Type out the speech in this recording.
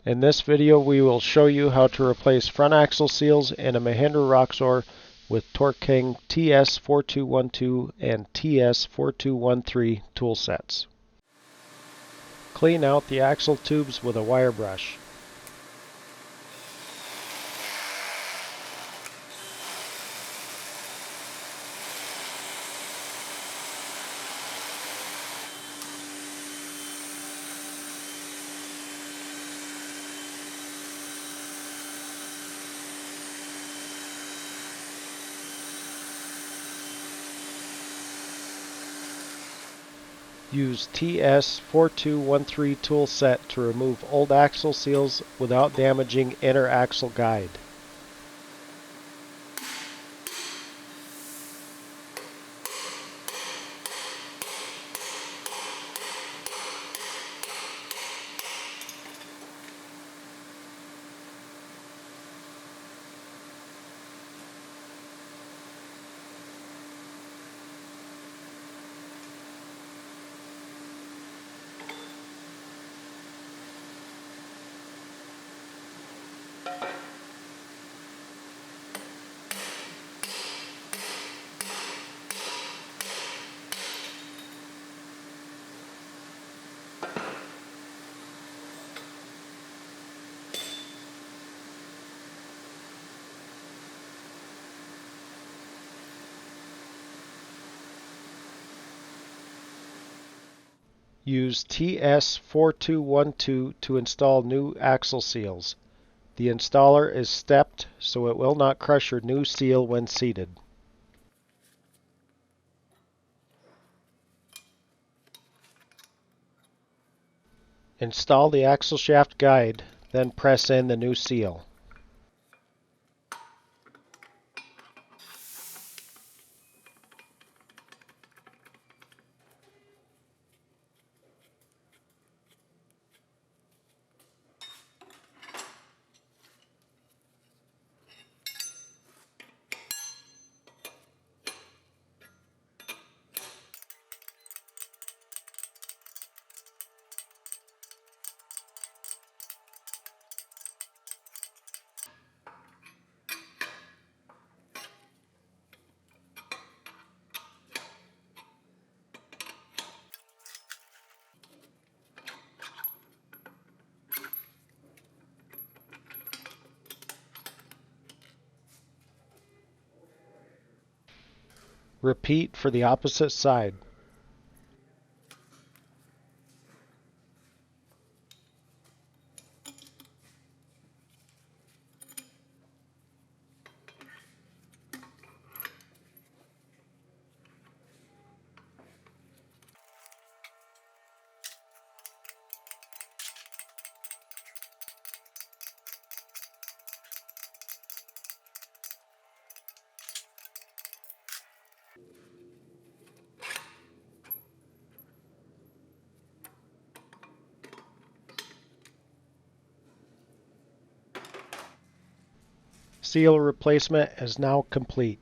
In this video we will show you how to replace front axle seals in a Mahindra Roxor with Torque King TS4212 and TS4213 tool sets. Clean out the axle tubes with a wire brush. Use TS4213 tool set to remove old axle seals without damaging inner axle guide. Use TS4212 to install new axle seals. The installer is stepped so it will not crush your new seal when seated. Install the axle shaft guide, then press in the new seal. Repeat for the opposite side. Seal replacement is now complete.